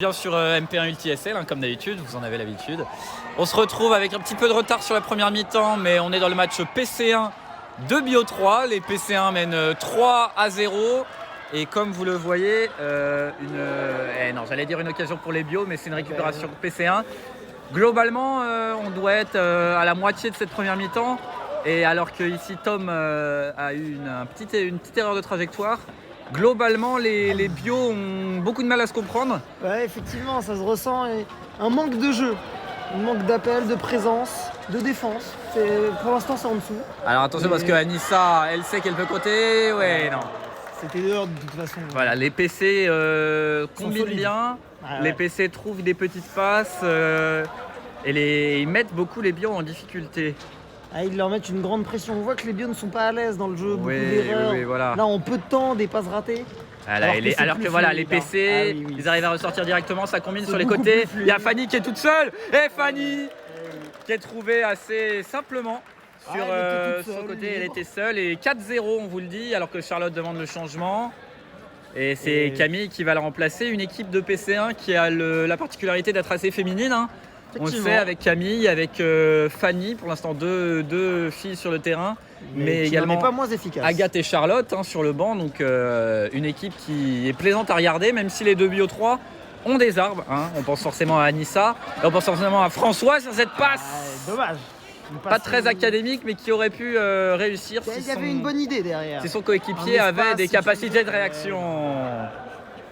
Bien sur MP1 UltiSL, comme d'habitude, vous en avez l'habitude. On se retrouve avec un petit peu de retard sur la première mi-temps, mais on est dans le match PC1 de Bio 3. Les PC1 mènent 3-0. Et comme vous le voyez, j'allais dire une occasion pour les Bio, mais c'est une récupération PC1. Globalement, on doit être à la moitié de cette première mi-temps. Et alors que ici Tom a eu une petite erreur de trajectoire, globalement, les Bio ont beaucoup de mal à se comprendre. Ouais, effectivement, ça se ressent. Un manque de jeu, un manque d'appel, de présence, de défense. Pour l'instant, c'est en dessous. Alors attention, parce que Anissa, elle sait qu'elle peut côté. Ouais, non. C'était dehors de toute façon. Voilà, les PC combinent bien. Ouais. Les PC trouvent des petites passes. Ils mettent beaucoup les Bio en difficulté. Ils leur mettent une grande pression. On voit que les Bio ne sont pas à l'aise dans le jeu, beaucoup Oui, d'erreurs. oui, voilà. Là, en peu de temps, des passes ratées. Alors que voilà, les PC, ils arrivent à ressortir directement, ça combine sur les côtés. Il y a Fanny qui est toute seule. Et Fanny qui est trouvée assez simplement sur son côté. Elle était seule. Et 4-0, on vous le dit, alors que Charlotte demande le changement. Et c'est Camille qui va la remplacer. Une équipe de PC1 qui a la particularité d'être assez féminine. On le sait, avec Camille, avec Fanny, pour l'instant deux filles sur le terrain, mais également pas moins efficace. Agathe et Charlotte sur le banc, donc une équipe qui est plaisante à regarder, même si les deux Bio 3 ont des arbres. On pense forcément à Anissa, et on pense forcément à François sur cette passe. Dommage. Pas très académique, mais qui aurait pu réussir. Il y avait une bonne idée derrière. Si son coéquipier avait des capacités de réaction.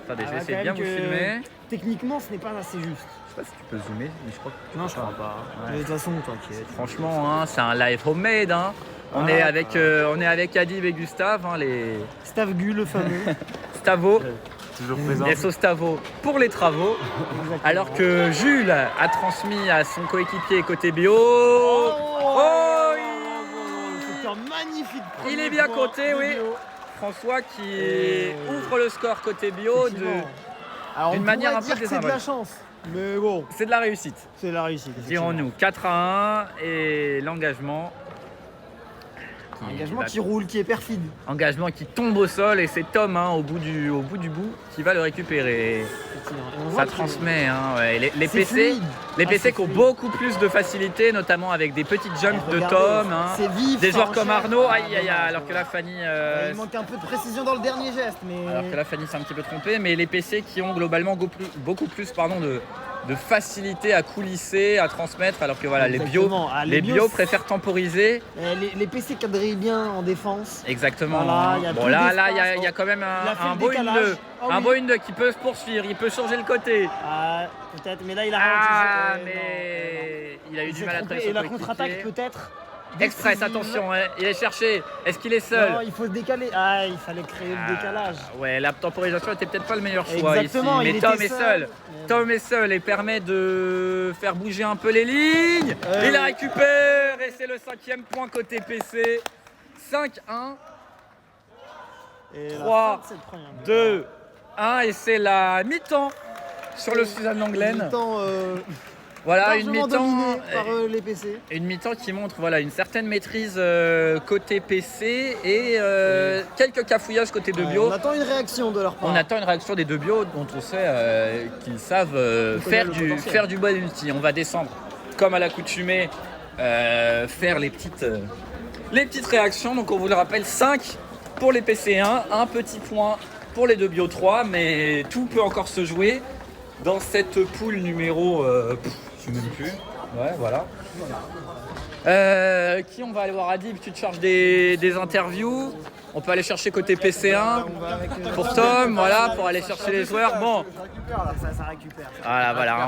Attendez, je vais essayer de bien vous filmer. Techniquement, ce n'est pas assez juste. Je sais pas si tu peux zoomer, mais je crois que... Non, je crois pas. Ouais. De toute façon, t'inquiète. Franchement, c'est un live homemade. On est avec Adib et Gustave, les Stavgu, le fameux. Stavo. Toujours présent. SO Stavo pour les travaux. Exactement. Alors que Jules a transmis à son coéquipier côté Bio. C'est un magnifique premier Il est bien point coté, de oui. Bio. François qui ouvre le score côté Bio d'une manière un peu dire que c'est de désinvolte. la chance. Mais bon, C'est de la réussite, c'est la réussite. dirons-nous. 4-1 et l'engagement. Engagement qui roule, qui est perfide. Engagement qui tombe au sol et c'est Tom au bout du bout qui va le récupérer. Et on voit Ça que transmet. Les c'est PC, fluide. les PC c'est qui ont fluide. beaucoup plus de facilité, notamment avec des petites jumps de Regardez, Tom. c'est vif, Des ça joueurs comme enchaîne. Arnaud. Alors que là Fanny. Il manque un peu de précision dans le dernier geste, mais. Alors que là Fanny s'est un petit peu trompée, mais les PC qui ont globalement beaucoup plus de facilité à coulisser, à transmettre, alors que voilà, les Exactement. bio préfèrent temporiser. Les PC quadrillent bien en défense. Exactement. Voilà, il y a bon plus là, d'espace. il y a quand même Il a fait un le beau décalage. 1-2. Oh Un oui. beau 1-2 qui peut se poursuivre, il peut changer le côté. Peut-être, mais là il a ralenti. Mais il a eu Il du s'est mal à trompé. traiter Et son la contre-attaque coéquipier. peut-être. Express, décisive. attention, il est cherché. Est-ce qu'il est seul? Non, il faut se décaler. Il fallait créer le décalage. Ouais, la temporisation était peut-être pas le meilleur choix Exactement, ici. il Mais Tom était est seul. Tom est seul et permet de faire bouger un peu les lignes. Il la récupère et c'est le 5e point côté PC. 5-1, Et la 3, fin de cette première mi-temps. 2, 1 et c'est la mi-temps sur le Suzanne Langlaine. Mi-temps, Voilà, une largement mi-temps. dominée par les PC. Une mi-temps qui montre une certaine maîtrise côté PC et quelques cafouillages côté de Bio. On attend une réaction de leur part. On attend une réaction des deux Bio dont on sait qu'ils savent faire du bon ulti. On va descendre comme à l'accoutumée, faire les petites réactions. Donc on vous le rappelle, 5 pour les PC1, un petit point pour les deux Bio 3, mais tout peut encore se jouer dans cette poule numéro... je ne sais même plus. Ouais, voilà. Qui on va aller voir? Adib, tu te charges des interviews. On peut aller chercher côté PC1 pour Tom, voilà, pour aller chercher les joueurs. Bon, Ça récupère. voilà,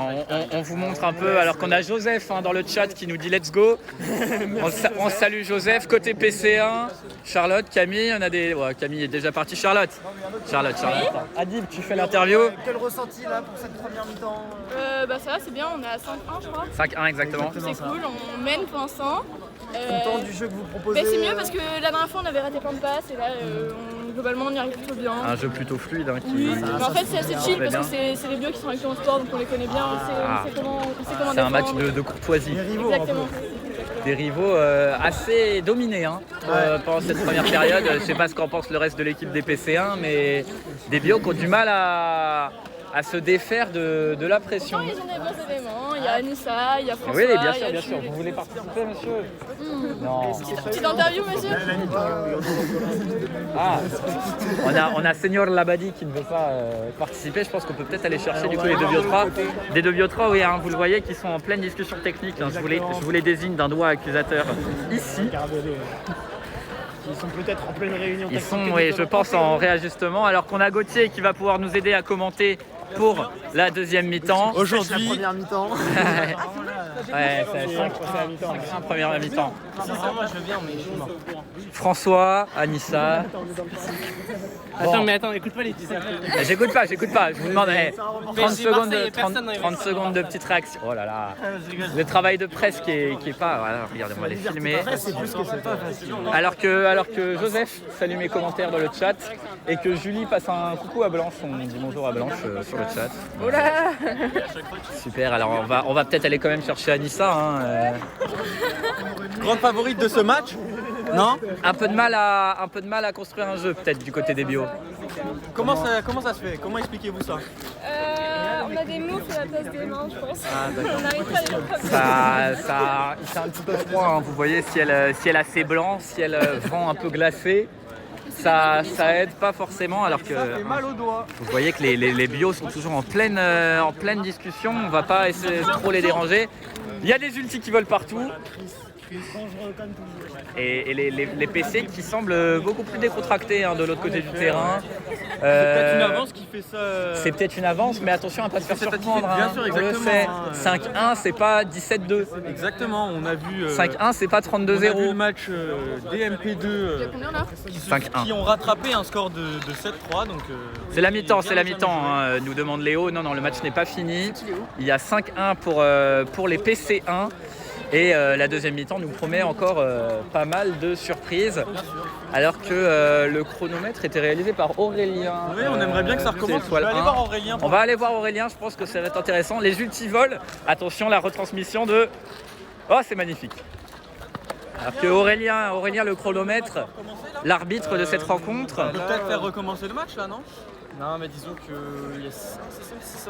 on vous montre un peu, alors qu'on a Joseph dans le chat qui nous dit let's go. On salue Joseph, côté PC1, Charlotte, Camille, on a des... Ouais, Camille est déjà partie, Charlotte. Adib, tu fais l'interview. Quel ressenti là pour cette première mi-temps? Ça va, c'est bien, on est à 5-1 je crois. 5-1 exactement. C'est cool, on mène pour l'instant. Content du jeu que vous proposez? C'est mieux parce que la dernière fois on avait raté plein de passes et là globalement on y arrive plutôt bien. Un jeu plutôt fluide qui... Oui, mais en fait c'est assez chill va parce que bien. c'est les bios qui sont avec nous en sport donc on les connaît bien, on sait comment C'est un match défendre. de courtoisie. Les rivaux, un peu. Exactement. Des rivaux assez dominés pendant cette première période. Je sais pas ce qu'en pense le reste de l'équipe des PC1, mais des Bio qui ont du mal à à se défaire de la pression. Pourtant, ils ont des bons éléments. Il y a Anissa, il y a François. Oui, bien il y a sûr, bien sûr. Jules. Vous voulez participer, monsieur? Non. Petite interview, monsieur. Ah, on a Senior Labadi qui ne veut pas participer. Je pense qu'on peut peut-être aller chercher du coup les 2 Bio3. Des 2 Bio3, oui, hein, vous le voyez, qui sont en pleine discussion technique. Hein. Je vous les désigne d'un doigt accusateur ici. Ils sont peut-être en pleine réunion. Ils sont, oui, je pense, en réajustement. Alors qu'on a Gauthier qui va pouvoir nous aider à commenter pour la deuxième mi-temps. Aujourd'hui, la première mi-temps. Ouais, c'est 5-1 première mi-temps. Moi je viens, mais je suis mort. François, Anissa. Attends, mais attends, écoute pas les 10 J'écoute pas. Je vous demande 30 secondes de petite réaction. Oh là là. Le travail de presse qui est pas. Voilà, regardez, on va les filmer. Alors que Joseph salue mes commentaires dans le chat et que Julie passe un coucou à Blanche. On dit bonjour à Blanche sur le chat. Oula. Super, alors on va peut-être aller quand même chercher Anissa. Hein, Grande favorite de ce match? Non? Un peu de mal à construire un jeu peut-être du côté des bio. Comment ça se fait? Comment expliquez-vous ça? On a des moufles à la place des mains, je pense. Ah, d'accord. On n'arrive pas à les mettre comme ça. Il fait un petit peu froid, hein, vous voyez, si elle a assez blanc, si elle vend un peu glacé, ça aide pas forcément, alors que Ça fait mal aux doigts. vous voyez que les bios sont toujours en pleine discussion, on va pas essayer de trop les déranger. Il y a des ultis qui volent partout. Et les PC qui semblent beaucoup plus décontractés hein, de l'autre côté du terrain. C'est peut-être une avance qui fait ça. C'est peut-être une avance, mais attention à ne pas se faire C'est cette surprendre. attitude, bien hein. sûr, On le exactement, sait. 5-1, c'est pas 17-2. Exactement, on a vu. 5-1, c'est pas On a vu le 32-0. match DMP2 Il y a combien là 5-1. qui ont rattrapé un score de 7-3. Donc, C'est la mi-temps, c'est la bien mi-temps, joué. hein, nous demande Léo. Non, le match n'est pas fini. Il y a 5-1 pour les PC1. Et la deuxième mi-temps nous promet encore pas mal de surprises. Alors que le chronomètre était réalisé par Aurélien. Oui, on aimerait bien que ça recommence. Je vais aller voir Aurélien. On va aller voir Aurélien, je pense que ça va être intéressant. Les ultivols, attention, la retransmission de... Oh, c'est magnifique. Alors que Aurélien le chronomètre, l'arbitre de cette rencontre. On peut peut-être faire recommencer le match là, non? Non, mais disons que.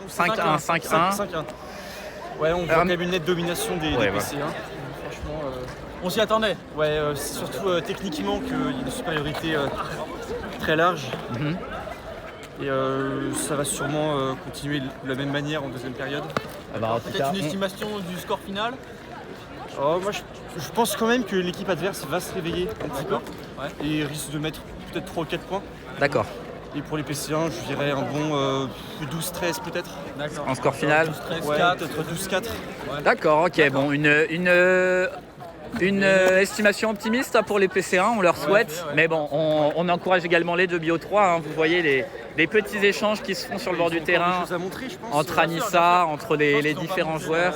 5-1, 5-1. 5-1. Ouais, on voit quand même une nette domination des Ouais, PC. Hein. Franchement, On s'y attendait. ouais, c'est surtout techniquement qu'il y a une supériorité très large. Mhm. Et ça va sûrement continuer de la même manière en deuxième période. Ah bah, en tout Peut-être cas, une estimation du score final. Moi, je pense quand même que l'équipe adverse va se réveiller un petit peu. Ouais. Et risque de mettre peut-être 3 ou 4 points. d'accord. Et pour les PC1, je dirais un bon 12-13 peut-être. D'accord. En score final. 13, Ouais, 4. peut-être 12-4. D'accord, ok. Bon, une estimation optimiste hein, pour les PC1, on leur souhaite. Mais bon, on encourage également les 2 Bio3. Hein, vous voyez les petits échanges qui se font sur le bord du terrain Choses à montrer, je pense. entre Anissa, entre les différents joueurs.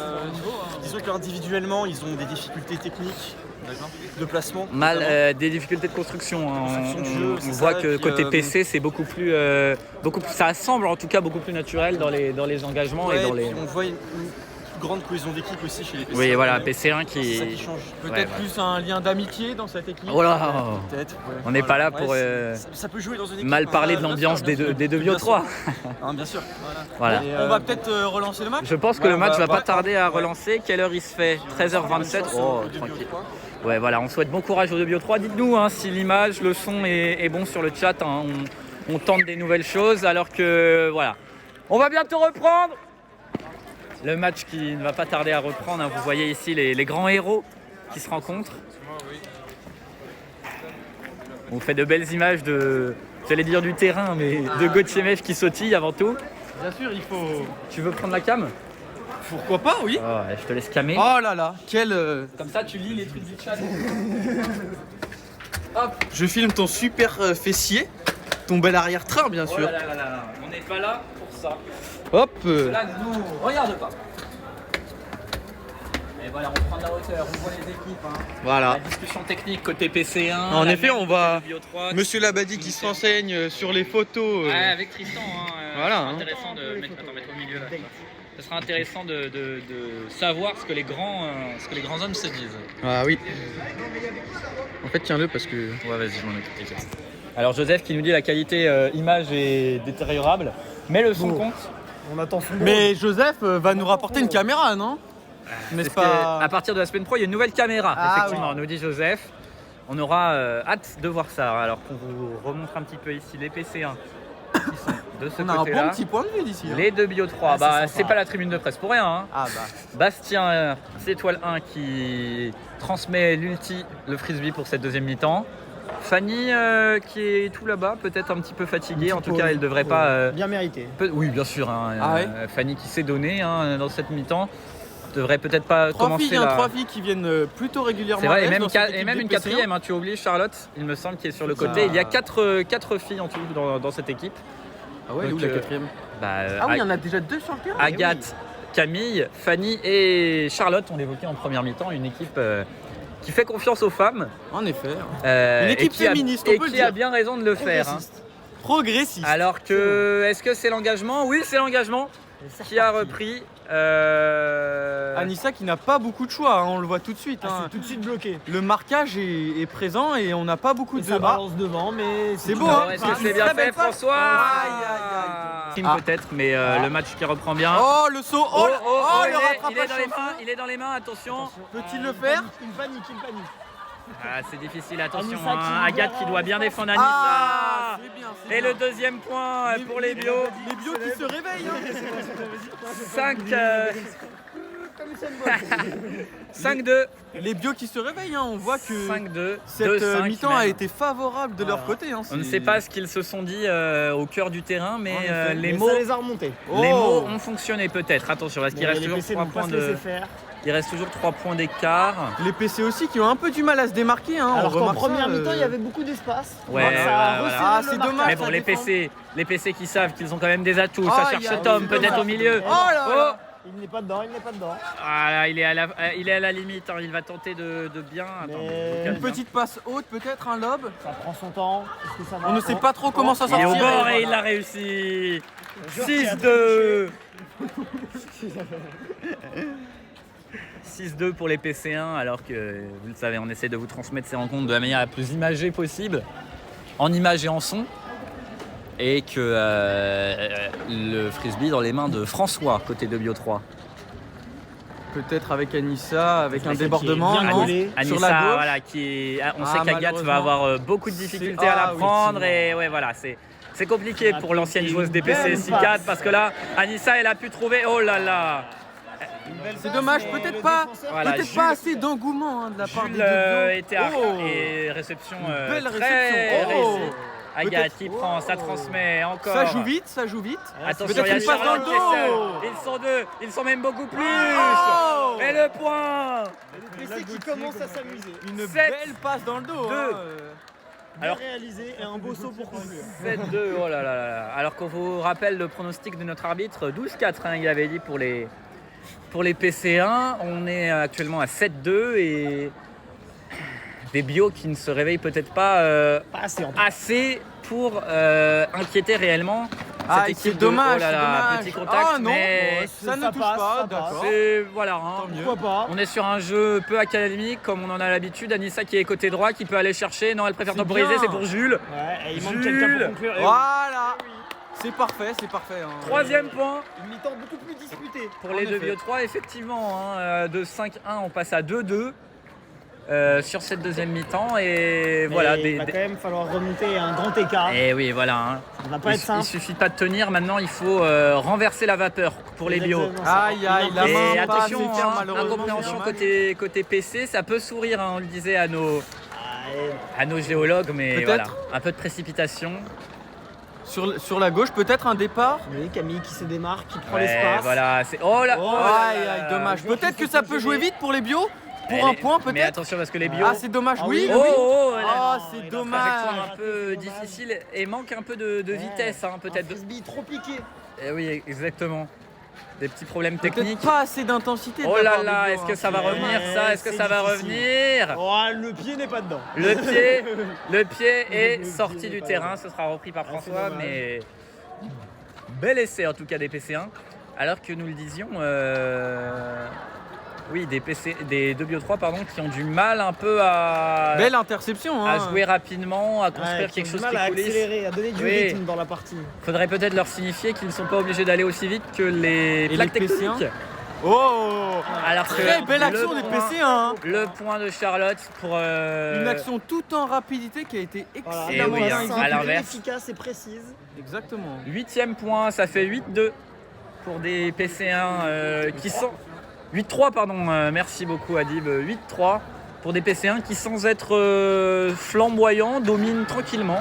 Disons qu'individuellement, ils ont des difficultés techniques de placement. Des difficultés de construction. Hein. Construction de jeu, On c'est voit ça, que et puis, côté PC, c'est beaucoup plus, ça semble en tout cas beaucoup plus naturel dans les engagements Ouais, et dans puis les. on voit une grande cohésion d'équipe aussi chez les PC. Oui, voilà, Ouais. PC1 C'est ça qui qui. change. Peut-être Ouais, plus un lien d'amitié dans cette équipe. Oh là, Peut-être. Ouais. on n'est pas là Ouais, pour ça peut jouer dans une équipe. mal hein. parler de bien l'ambiance sûr, bien sûr. des 2 Bien Bio3. Hein, bien sûr. Voilà. Et, On va peut-être relancer le match. Je pense que Ouais, le on match va- va pas ouais. tarder à relancer. Quelle heure il se fait? 13h27. Oh, tranquille. Ouais, voilà, on souhaite bon courage aux 2 Bio3. Dites-nous hein, si l'image, le son est bon sur le chat. Hein. On tente des nouvelles choses alors que voilà. On va bientôt reprendre. Le match qui ne va pas tarder à reprendre. Hein. Vous voyez ici les grands héros qui se rencontrent. On fait de belles images j'allais dire du terrain, mais de Gauthier Mef qui sautille avant tout. Bien sûr, il faut. Tu veux prendre la cam? Pourquoi pas, oui. Oh, je te laisse camer. Oh là là, quel. Comme ça, tu lis les trucs du chat. Je filme ton super fessier, ton bel arrière-train, bien Oh sûr. là là là là, on n'est pas là pour ça. Hop. Cela ne nous regarde pas. Et voilà, on prend de la hauteur, on voit les équipes. Hein. Voilà. La discussion technique côté PC1. En la effet, même on va- côté Bio3. Monsieur Labadi qui se renseigne sur les photos. Ouais, avec Tristan. Hein, Voilà, ce sera hein. intéressant de mettre au milieu là. Ce sera intéressant de savoir ce que les grands hommes se disent. Ah oui. En fait, tiens-le parce que. Ouais, vas-y, je m'en occupe. Alors Joseph qui nous dit la qualité image est détériorable, mais le son compte. On attend son Mais Joseph va nous rapporter une caméra, non? N'est-ce Parce pas? qu'à partir de la semaine pro, il y a une nouvelle caméra, Ah, effectivement, oui. nous dit Joseph. On aura hâte de voir ça. Alors qu'on vous remontre un petit peu ici les PC1 qui sont de ce On a un côté-là. bon petit point de vue d'ici. Hein. Les deux Bio 3, Ah, c'est sympa. c'est pas la tribune de presse pour rien. Hein. Ah bah. Bastien, c'est étoile 1 qui transmet l'ulti, le frisbee pour cette deuxième mi-temps. Fanny qui est tout là-bas, peut-être un petit peu fatiguée. En tout cas, elle devrait pas. Bien mérité. Oui, bien sûr. Hein, Ah ouais Fanny qui s'est donnée hein, dans cette mi-temps devrait peut-être pas Trois commencer. filles, hein, 3 filles qui viennent plutôt régulièrement. C'est vrai, à et l'aise même, dans cette équipe une des PC1. quatrième, hein, tu oublies Charlotte, il me semble, qui est sur le Ça. côté. Il y a 4 filles en tout dans cette équipe. Ah ouais, elle est où Donc, la quatrième? Bah, Ah oui, il y en a déjà 2 sur le terrain. Agathe, Camille, Fanny et Charlotte, on l'évoquait en première mi-temps, une équipe qui fait confiance aux femmes. En effet. Une équipe féministe, on peut le qui a dire. bien raison de le faire. Hein. Progressiste. Alors que, est-ce que c'est l'engagement? Oui, c'est l'engagement qui a repris. Anissa qui n'a pas beaucoup de choix, hein, on le voit tout de suite. Ah, Hein. c'est tout de suite bloqué. Le marquage est présent et on n'a pas beaucoup Et de ça balance devant, mais c'est beau, une hein. Alors, est-ce que c'est bien Très belle fait, passe. François? Aïe, aïe, aïe. Team Ah. peut-être, mais le match qui reprend bien. Oh le saut. Oh, le il est dans rattrapage. les mains, il est dans les mains, attention. Peut-il le faire? Il panique. Ah, c'est difficile, attention. Anissa qui hein. doit Agathe qui doit bien défendre Anissa. Ah, c'est bien, c'est Et bien. le deuxième point pour les bio. Les bios qui se réveillent. Hein. 5-2. Les bios qui se réveillent, hein. On voit que 5-2. cette 2-5 mi-temps a même. été favorable de leur Voilà. côté. Hein. On ne C'est- sait pas ce qu'ils se sont dit au cœur du terrain, mais En effet. les Mais mots. ça les a remontés. Les Oh. mots ont fonctionné peut-être. Attention, parce qu'il Mais reste les toujours PC 3 n'ont pas points se laisser de. faire. Il reste toujours 3 points d'écart. Les PC aussi qui ont un peu du mal à se démarquer. Hein. Alors On qu'en remarque ça, première mi-temps, il y avait beaucoup d'espace. Ouais, Donc, ça a voilà. resserré Ah, le c'est marquage. dommage. Mais bon, ça les PC qui savent qu'ils ont quand même des atouts. Ça Aïe, cherche aïe, Tom, c'est peut-être dommage. au milieu. Oh là là. Il n'est pas dedans. Ah là, il est à la limite. Hein. Il va tenter de bien. Attends, Mais- Une petite passe haute, peut-être un lob. Ça prend son temps. Est-ce que ça va? On ne sait pas trop comment ça Il est au sortir. bord et voilà. il l'a réussi. joueur qui a 6-2. 6-2 pour les PC1, alors que vous le savez, on essaie de vous transmettre ces rencontres de la manière la plus imagée possible, en image et en son. Et que le frisbee dans les mains de François, côté de Bio 3. Peut-être avec Anissa, avec un Qui est débordement, bien non collé. Sur la Anissa, gauche. voilà, on sait qu'Agathe malheureusement. va avoir beaucoup de difficultés à la oui, prendre. c'est- Et ouais, voilà, c'est compliqué Ah, pour l'ancienne une joueuse des PC belle 6-4 passe. parce que là, Anissa, elle a pu trouver. Oh là là! C'est dommage, mais peut-être le pas, défenseur- Voilà, peut-être Jules- pas assez d'engouement hein, de la part des Jules deux bios. était Oh. et réception Une belle très réception. Oh. réussie. Agathe Peut-être- qui prend, ça transmet encore. Ça joue vite, ça joue vite. Attention, Peut-être il y a une passe dans Charlotte le qui est seule. dos. Ils sont deux, ils sont même beaucoup plus. Oh. Et le point. Le PC qui commence à s'amuser. Une 7, belle passe dans le dos. 2. Hein. Alors- Bien réalisé et un beau saut pour conclure. 7-2, oh là là là là. Alors qu'on vous rappelle le pronostic de notre arbitre, 12-4, hein, il avait dit pour les PC1. On est actuellement à 7-2 et des bios qui ne se réveillent peut-être pas Pas assez en tout. assez pour inquiéter réellement Ah, cette c'est équipe de- dommage, oh là là, c'est dommage. petit contact, Ah non, mais ça ne ça touche passe, pas, ça d'accord. c'est voilà. hein. Tant mieux. Pourquoi pas? On est sur un jeu peu académique comme on en a l'habitude. Anissa qui est côté droit, qui peut aller chercher. Non, elle préfère C'est temporiser, bien. c'est pour Jules. Ouais, et il manque Jules. quelqu'un pour conclure. Et oui. Voilà. C'est parfait, c'est parfait. hein. Troisième point Une mi-temps beaucoup plus disputée. pour En les deux effet. Bio 3, effectivement. hein, de 5-1, on passe à 2-2 sur cette deuxième mi-temps. Et voilà. Il va quand même falloir remonter à un grand écart. Et oui, voilà. hein. Ça va pas être Il simple. suffit pas de tenir. Maintenant, il faut renverser la vapeur pour les Bio. Exactement ça. Aïe, aïe, la Et main pas attention, assez ferme, hein, malheureusement, incompréhension c'est dommage. côté PC, ça peut sourire, hein, on le disait à nos Ah, géologues, mais Peut-être. voilà, un peu de précipitation. Sur la gauche, peut-être un départ. oui, Camille qui se démarque, qui prend Ouais, l'espace. voilà, c'est oh là, Oh, oh là Aïe, là aïe, là. dommage. joueur Peut-être qui que s'est ça peut jouer congelé. vite pour les bios. Elle Pour un est- point, Mais peut-être. attention parce que les bios. Ah, c'est dommage, Ah oui. oui, oui. Oh, Ah, il a c'est pas dommage. trajectoire un raté, peu c'est dommage. difficile et manque un peu de vitesse, hein, Un peut-être. frisbee trop piqué. Eh oui, exactement. Des petits problèmes Peut-être techniques. pas assez d'intensité. de Oh la là part des là, bios, est-ce que hein. ça va c'est- revenir ça? Est-ce que c'est ça va difficile. revenir? Oh, le pied n'est pas dedans. Le pied est Le sorti pied du n'est pas terrain, là. ce sera repris par Ah, c'est François, dommage. mais bel essai en tout cas des PC1. Alors que nous le disions, des 2 Bio 3 pardon, qui ont du mal un peu à Belle interception. à Hein. jouer rapidement, à construire quelque chose qui à coulisse. accélérer, à donner du Oui. rythme dans la partie. Faudrait peut-être leur signifier qu'ils ne sont pas obligés d'aller aussi vite que les Et plaques les PC1? tectoniques. Oh, Alors très que belle le action des point- PC1. Hein. Le point de Charlotte pour Une action tout en rapidité qui a été Voilà, Et excellente. oui, hein, simple, à l'inverse. efficace et précise. Exactement. 8e point, ça fait 8-2 pour des PC1 qui sont 8-3 pardon, merci beaucoup Adib, 8-3 pour des PC1 qui sans être flamboyants dominent tranquillement.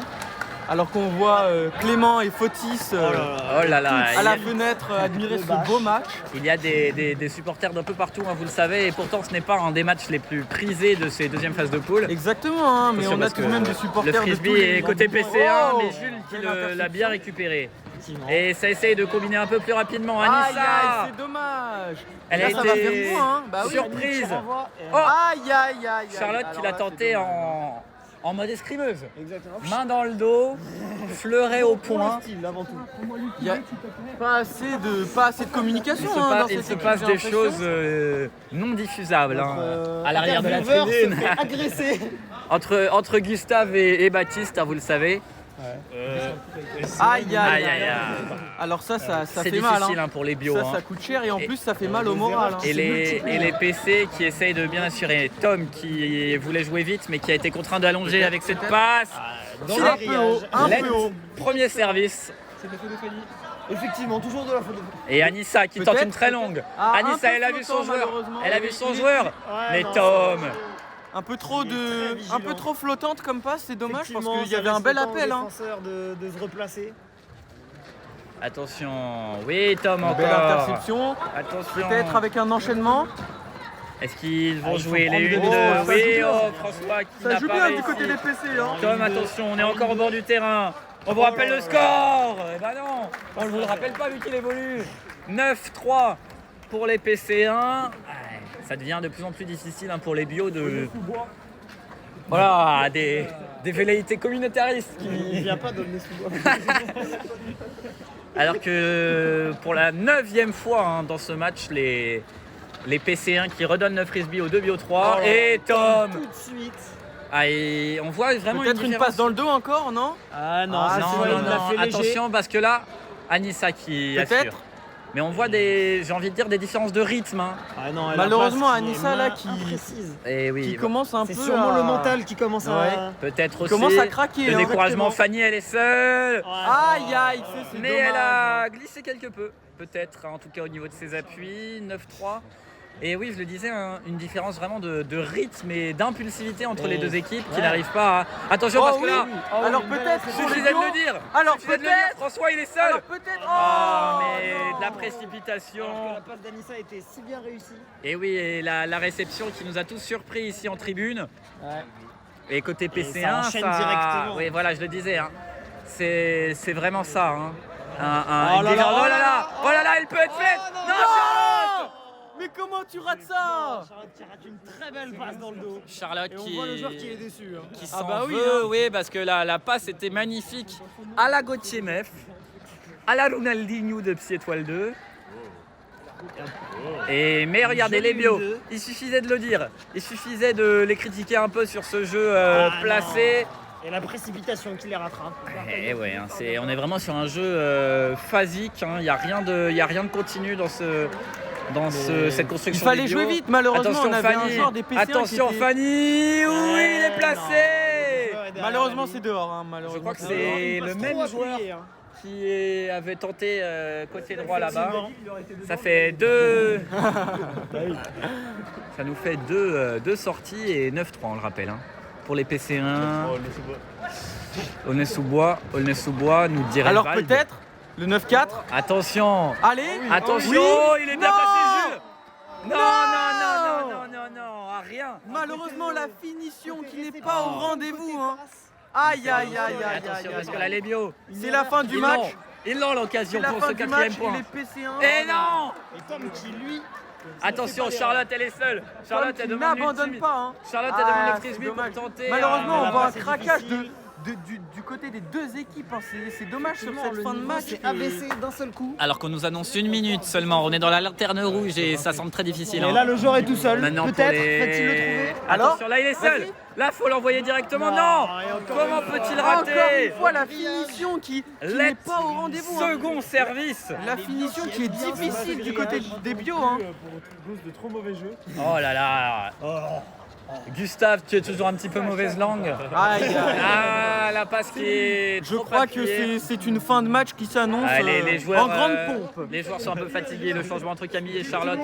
Alors qu'on voit Clément et Fotis Oh là là, à la fenêtre admirer ce beau match. il y a des supporters d'un peu partout, hein, vous le savez, et pourtant ce n'est pas un des matchs les plus prisés de ces deuxièmes phases de poule. Exactement, hein, mais Attention, on a parce tout que de même des supporters le de frisbee tous les est côté PC1, Oh, mais Jules qui quelle l'a interception. bien récupéré. Effectivement. Et ça essaye de combiner un peu plus rapidement. Aïe, Anissa, aïe, c'est dommage. elle Là, a ça va été faire point, hein. Bah oui. surprise. Qui renvoie, et- Oh, Aïe, aïe, aïe. Charlotte qui Alors l'a là, tenté c'est en mode escrimeuse. Exactement. Main dans le dos, fleuret au point. Style, avant tout. Il y a pas assez de communication. Il se, hein, pa- dans il cette se équipe, passe j'ai des l'impression. choses non diffusables hein, Notre, à l'arrière de la intervieweur se tribune. fait agresser. entre Gustave et Baptiste, hein, vous le savez. Aïe, aïe, Aïe, aïe. aïe, aïe. Alors ça C'est fait mal. difficile Hein. hein, pour les bios. Ça, hein. ça coûte cher et en Et- plus ça fait mal au moral. Hein. Et les PC qui essayent de bien assurer. Tom qui voulait jouer vite mais qui a été contraint d'allonger avec cette passe. Dans Un les peu haut, grillages. un Lent, peu haut. Premier service. Effectivement, toujours de la faute de Et Anissa qui tente Peut-être, une très longue. Ah, un Anissa, peu elle a vu son flottant, joueur. malheureusement. Elle a vu son Il est- joueur. Ouais, Mais non, Tom. Un peu trop très vigilant. un peu trop flottante comme passe, c'est dommage parce Effectivement, qu'il y ça avait un laisse bel le temps au appel. Hein. défenseur de se replacer. Attention. Oui, Tom Une encore. belle interception. Attention. Peut-être avec un enchaînement. Est-ce qu'ils vont il faut jouer prendre les des unes défenses. de... Oui, Ça joue oh, bien. François qui Ça n'a joue pas bien du réussi. côté des PC. Hein. Tom, attention, on est encore au bord du terrain. On vous rappelle le score. Eh ben non, on ne vous le rappelle pas vu qu'il évolue. 9-3 pour les PC1. Ouais, ça devient de plus en plus difficile hein, pour les bios de... Voilà, des velléités communautaristes Il qui... vient pas donner sous-bois. Alors que pour la 9e fois hein, dans ce match, les PC1 qui redonnent le frisbee aux 2 bio 3. Oh là Et Tom. Tout de suite. Ah, et on voit vraiment Peut-être une différence. passe dans le dos encore, non? Ah non, Ah, cette Non, fois, non, il l'a non, fait léger. attention parce que là, Anissa qui Peut-être. assure. Mais on voit j'ai envie de dire, des différences de rythme. Hein. Ah non, elle a Malheureusement, pas ce qui est Anissa, là, main qui- imprécise. Et oui, Qui bah, commence un peu C'est sûrement à... le mental qui commence à. Ouais. peut-être Qui aussi. commence à craquer. Le hein. découragement, exactement. Fanny, elle est seule. Aïe, aïe, c'est Mais dommage. elle a glissé quelque peu, peut-être, en tout cas au niveau de ses appuis. 9-3. Et oui, je le disais, hein, une différence vraiment de rythme et d'impulsivité entre les deux équipes qui Ouais. n'arrivent pas à... Attention Oh parce que oui, là, oui. Alors une belle peut-être interception. pour les suffisait de duos. le dire. Alors Suffisait de le peut-être. dire, François, il est seul. Alors peut-être. Oh, Oh, mais non. de la précipitation. Alors que la passe d'Anissa était si bien réussie. Et oui, et la réception qui nous a tous surpris ici en tribune. Et côté PC1, ça enchaîne directement. Oui, voilà, je le disais. Hein. C'est vraiment ça. Hein. Oh là là, Oh là là, elle peut être faite. non, Non, Charlotte. Mais comment tu rates ça? Charlotte qui rate une très belle passe dans le dos. Charlotte Et on qui voit le joueur qui est déçu. Hein. qui Ah s'en bah oui, veut, hein. oui, parce que la passe était magnifique à la Gauthier Meff, à la Ronaldinho de Psy Étoile 2. Mais regardez Joli les bios, 2. il suffisait de le dire, il suffisait de les critiquer un peu sur ce jeu placé. Et la précipitation qui les rattrape. Eh ouais, hein, on est vraiment sur un jeu phasique, il n'y a rien de continu dans cette Il construction. fallait des jouer bios. vite, malheureusement Attention on avait Fanny, un joueur des PC1 attention qui était... Fanny, oui il est placé. Malheureusement c'est dehors, hein, Je malheureusement. crois que c'est c'est dehors. le même joueur qui avait tenté côté droit là-bas. Ça fait deux. Ça nous fait deux sorties et 9-3 on le rappelle. Hein. Pour les PC1. Aulnay-sous-Bois nous dirait Alors Vald. peut-être le 9-4. Attention. Allez. Attention, Oui. il est bien Non. placé Jules. Non, rien. Malheureusement la finition qui n'est pas au rendez-vous. Hein. Aïe aïe aïe aïe aïe Attention aïe. parce que là les bios. C'est la fin du match. Ils l'ont C'est l'occasion la pour fin ce du quatrième match point. et les PC1. Et non. Et Tom qui lui. Attention, Charlotte elle est seule. Charlotte elle demande n'abandonne l'ultime. pas. Hein. Charlotte elle demande Ah, le frisbee c'est pour dommage. tenter. Malheureusement, la on voit un passe est craquage difficile. du côté des deux équipes. Hein. C'est dommage sur cette Le fin de niveau match. s'est abaissé d'un seul coup. Alors qu'on nous annonce 1 minute seulement, on est dans la lanterne rouge et ça semble très difficile. Et hein. là, le joueur est tout seul. Maintenant, Peut-être pour les- va-t-il le trouver. Attention, là il est seul. Là, faut l'envoyer directement. Non. Comment peut-il Encore rater une fois, la finition qui n'est Let's pas au rendez-vous. hein. Second service. La finition qui est difficile du côté des bio. Hein. De trop mauvais jeu. Oh là là. Gustave, tu es toujours un petit peu mauvaise langue. Aïe, aïe. Ah, la passe qui est. Je trop crois que appuyée. c'est une fin de match qui s'annonce Ah, les joueurs, en grande pompe. Les joueurs sont un peu fatigués. Le changement entre Camille et Charlotte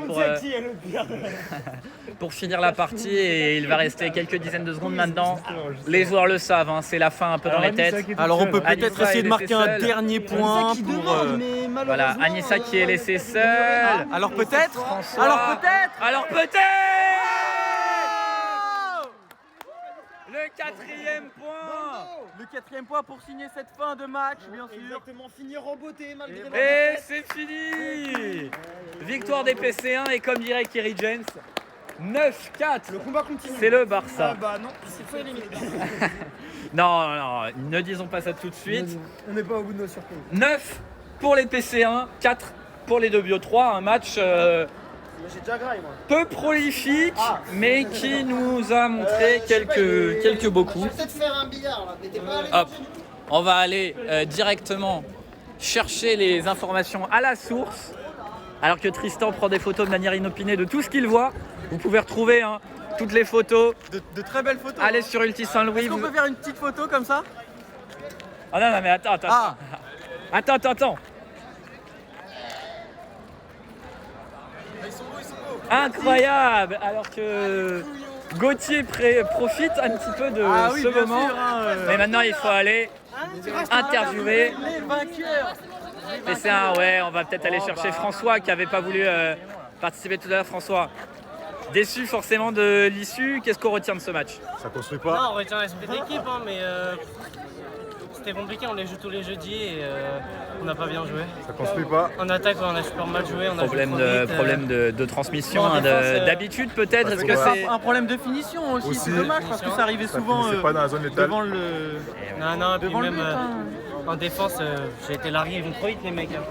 pour finir la partie et il va rester quelques dizaines de secondes maintenant. Les joueurs le savent, hein, c'est la fin un peu dans les têtes. Alors on peut peut-être Anissa essayer est de marquer un laissée seule. dernier point Qui pour. demande, mais Voilà, malheureusement, Anissa qui est laissée seule. Alors peut-être. François. Alors peut-être. Alors peut-être. Le 4e point. Le 4e point pour signer cette fin de match, bien sûr. Exactement, finir en beauté malgré la Et défaite. c'est fini. Victoire des PC1 et comme dirait Kerry James, 9-4. Le combat continue. C'est le Barça. Ah bah non, c'est faut éliminer. Non, non, ne disons pas ça tout de suite. On n'est pas au bout de nos surprises. 9 pour les PC1, 4 pour les 2 Bio 3. Un match J'ai déjà graille moi. peu prolifique, mais qui nous a montré quelques beaux Je vais coups. peut-être faire un billard là. T'étais pas allé. Hop, on va aller directement chercher les informations à la source. Alors que Tristan prend des photos de manière inopinée de tout ce qu'il voit. Vous pouvez retrouver hein, toutes les photos. De très belles photos. Allez sur Ulti Saint-Louis. Est-ce qu'on peut faire une petite photo comme ça? Ah non, non, mais attends. Ah. Attends. Incroyable. Alors que Gauthier profite un petit peu de Ah oui, ce bien moment. sûr, hein, Mais maintenant, il faut aller interviewer. Les vainqueurs. PC1, ouais, on va peut-être aller chercher François qui n'avait pas voulu participer tout à l'heure. François, déçu forcément de l'issue. Qu'est-ce qu'on retient de ce match? Ça construit Non, pas. on retient l'esprit d'équipe, hein, mais c'était compliqué. On les joue tous les jeudis et on n'a pas bien joué. Ça construit pas. En attaque, on a super mal joué. On a Problème joué trop vite, problème de transmission, en hein, défense, d'habitude peut-être. Est-ce que Parce c'est Un problème de finition aussi, Aussi. c'est dommage parce que ça arrivait Ça souvent finissait pas dans la zone létale. devant le. Non, puis devant le même but, hein. en défense, j'ai été largué. Ils vont trop vite, les mecs. Hein.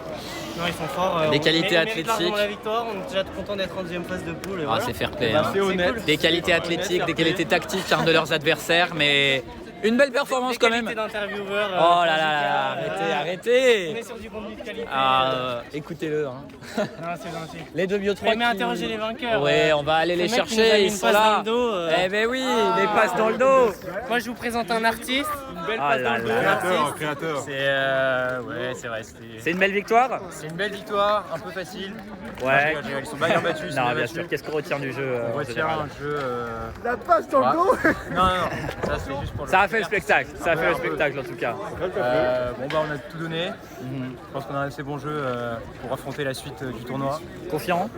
Non, ils sont forts. Des on qualités mérite athlétiques. largement la victoire. On est déjà content d'être en deuxième phase de poule. Et Ah, voilà. c'est fair play. Bah, hein. c'est honnête. Des qualités athlétiques, des qualités tactiques hein, de leurs adversaires, mais une belle performance Des quand qualités même. d'intervieweur. Oh là là, On arrêtez. est sur du contenu de qualité. Écoutez-le. hein. Non, c'est gentil. Les 2 Bio 3 Mais interroger les vainqueurs. Ouais, on va aller les mecs qui nous a chercher, mis ils une sont passe là. dans le dos, Eh ben oui, les passes dans le dos. Moi, je vous présente un artiste. Une belle Ah passe là dans le dos. là. Créateur. C'est ouais, c'est vrai. C'est une belle victoire. C'est une belle victoire, un peu facile. Ouais. Ils sont bien battus. Non, bien sûr. Qu'est-ce qu'on retient du jeu On en retient général un jeu. La passe dans le dos. Non, ça c'est juste pour le. Ça a fait le spectacle. Ça a fait le spectacle en tout cas. Bon bah on a tout donné. Je pense qu'on a un assez bon jeu pour affronter la suite du tournoi. Confiant.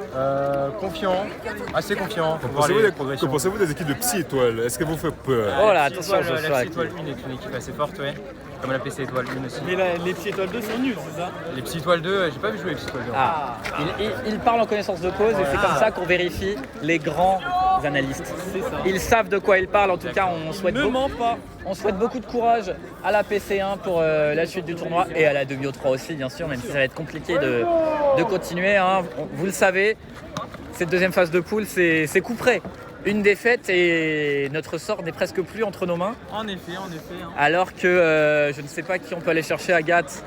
Confiant, assez confiant. Faut Que voir les pensez-vous progressions. des équipes de Psy Étoile? Est-ce que vous faites peur? Oh là, La Psy attention, Étoile, Joshua. La Psy Étoile 1 est une équipe assez forte, ouais. Comme la PC Étoile 1 aussi. Mais les petits étoiles 2 sont nuls, c'est ça? Les Psy Étoile 2, j'ai pas vu jouer les Psy Étoile 2. Ah, il parle en connaissance de cause et c'est comme ça qu'on vérifie les grands analystes. Ils savent de quoi ils parlent. En tout cas, on souhaite beaucoup de courage à la PC1 pour la suite du tournoi et à la 2 Bio 3 aussi, bien sûr, même si ça va être compliqué de continuer. Hein. Vous le savez, cette deuxième phase de poule, c'est coup près. Une défaite et notre sort n'est presque plus entre nos mains. En effet. Hein. Alors que je ne sais pas qui on peut aller chercher. Agathe,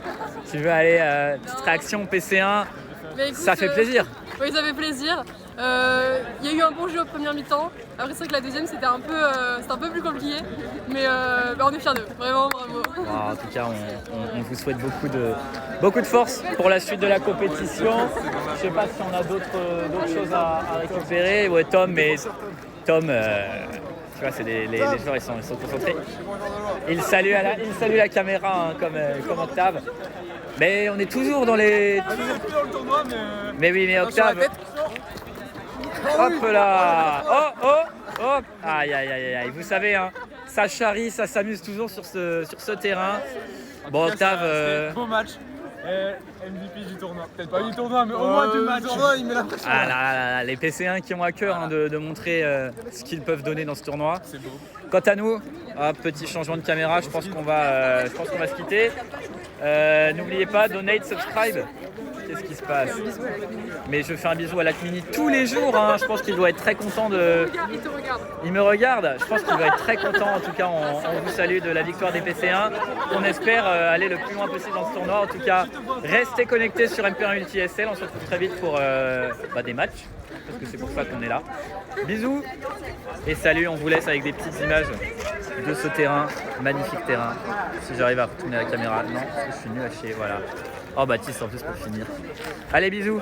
tu veux aller, petite réaction PC1, Mais écoute, ça fait plaisir. Oui, ça fait plaisir. Il y a eu un bon jeu au premier mi-temps. Après, c'est vrai que la deuxième, c'était un peu plus compliqué. Mais on est fiers d'eux. Vraiment, bravo. En tout cas, on vous souhaite beaucoup de force pour la suite de la compétition. Je sais pas si on a d'autres choses à récupérer. Ouais, Tom, tu vois, c'est les joueurs, ils sont concentrés. Il salue la caméra hein, comme Octave. Mais on est toujours dans les. Mais oui, mais Octave. Hop là. Oh. Aïe. Vous savez, hein, ça charrie, ça s'amuse toujours sur ce terrain. Bon, Octave. Beau match. MVP du tournoi. Peut-être pas du tournoi, mais au moins du match. Il met la pression. Ah là, les PC1 qui ont à cœur de montrer ce qu'ils peuvent donner dans ce tournoi. C'est beau. Quant à nous, petit changement de caméra, je pense qu'on va se quitter. N'oubliez pas, donate, subscribe. Qu'est-ce qui se passe? Mais je fais un bisou à Lacmini tous les jours. Hein. Je pense qu'il doit être très content de. Il te regarde. Il me regarde. Je pense qu'il va être très content. En tout cas, on vous salue de la victoire des PC1. On espère aller le plus loin possible dans ce tournoi. En tout cas, restez connectés sur MP1 Ulti SL. On se retrouve très vite pour des matchs. Parce que c'est pour ça qu'on est là. Bisous et salut. On vous laisse avec des petites images de ce terrain. Magnifique terrain. Si j'arrive à retourner la caméra. Non, parce que je suis nul à chier. Voilà. Oh Baptiste en plus pour finir. Allez, bisous.